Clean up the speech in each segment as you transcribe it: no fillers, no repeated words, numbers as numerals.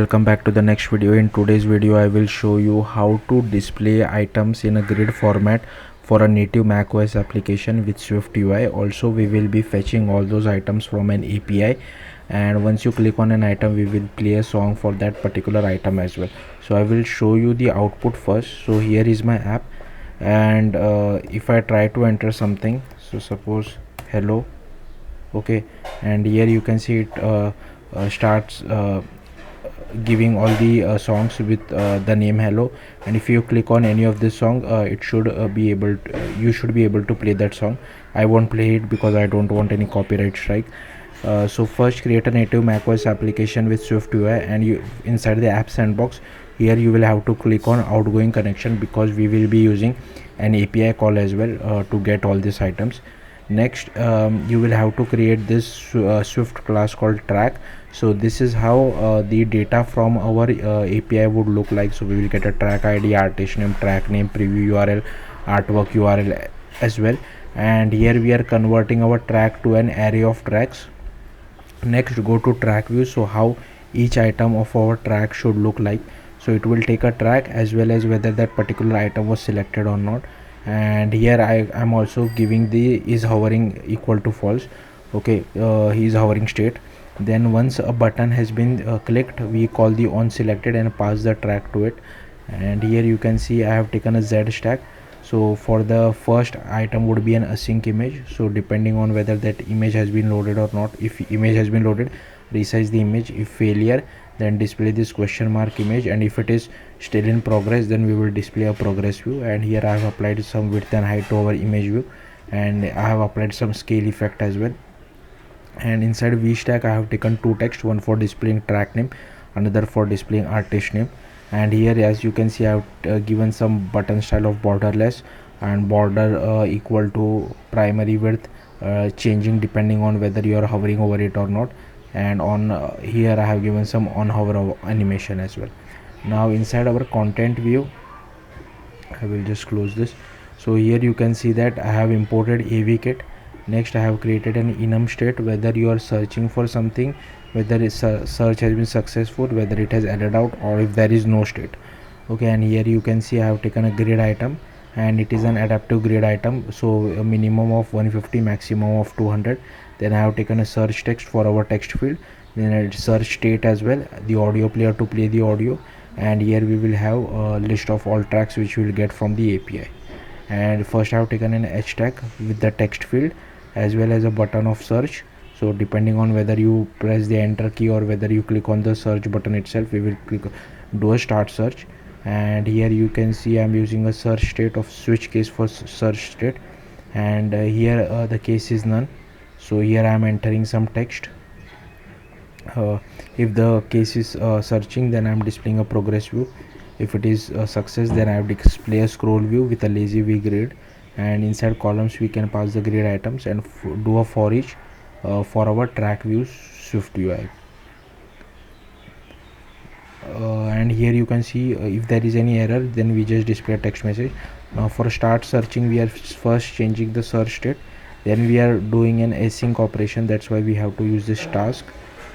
Welcome back to the next video. In today's video I will show you how to display items in a grid format for a native macOS application with SwiftUI. Also we will be fetching all those items from an API, and once you click on an item we will play a song for that particular item as well. So I will show you the output first. So here is my app, and if I try to enter something, so suppose hello, okay, and here you can see it starts giving all the songs with the name hello, and if you click on any of this song, it should be able to, you should be able to play that song. I won't play it because I don't want any copyright strike. So first create a native macOS application with SwiftUI, and you inside the app sandbox, here you will have to click on outgoing connection because we will be using an API call as well to get all these items. Next you will have to create this Swift class called track. So this is how the data from our API would look like. So we will get a track ID, artist name, track name, preview URL, artwork URL as well, and here we are converting our track to an array of tracks. Next go to track view, so how each item of our track should look like. So it will take a track as well as whether that particular item was selected or not, and here I am also giving the is hovering equal to false. Okay, he is hovering state. Then once a button has been clicked, we call the on selected and pass the track to it. And here you can see I have taken a Z stack. So for the first item would be an async image, so depending on whether that image has been loaded or not. If image has been loaded, resize the image. If failure, then display this question mark image, and if it is still in progress, then we will display a progress view. And here I have applied some width and height to our image view, and I have applied some scale effect as well. And inside VStack I have taken two text, one for displaying track name, another for displaying artist name. And here as you can see I have given some button style of borderless, and border equal to primary width, changing depending on whether you are hovering over it or not. And on here I have given some on hover animation as well. Now inside our content view, I will just close this. So here you can see that I have imported AVKit. Next I have created an enum state, whether you are searching for something, whether its search has been successful, whether it has added out, or if there is no state. Okay, and here you can see I have taken a grid item, and it is an adaptive grid item, so a minimum of 150, maximum of 200. Then I have taken a search text for our text field, then a search state as well, the audio player to play the audio, and here we will have a list of all tracks which we will get from the API. And first I have taken an H tag with the text field as well as a button of search. So depending on whether you press the enter key or whether you click on the search button itself, we will do a start search. And here you can see I'm using a search state of switch case for search state, and here the case is none. So here I am entering some text. If the case is searching, then I am displaying a progress view. If it is a success, then I have display a scroll view with a LazyV grid, and inside columns we can pass the grid items and do a for each for our track views SwiftUI. And here you can see if there is any error, then we just display a text message. Now for start searching, we are first changing the search state, then we are doing an async operation, that's why we have to use this task.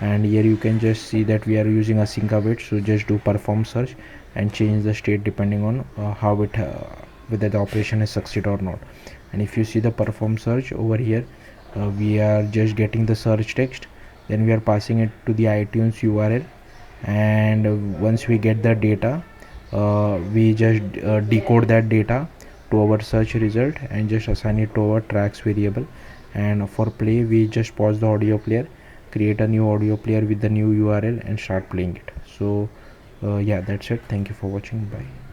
And here you can just see that we are using async await, so just do perform search and change the state depending on how it whether the operation has succeeded or not. And if you see the perform search over here, we are just getting the search text, then we are passing it to the iTunes URL, and once we get the data, we just decode that data to our search result and just assign it to our tracks variable. And for play, we just pause the audio player, create a new audio player with the new URL and start playing it. So yeah, that's it. Thank you for watching. Bye.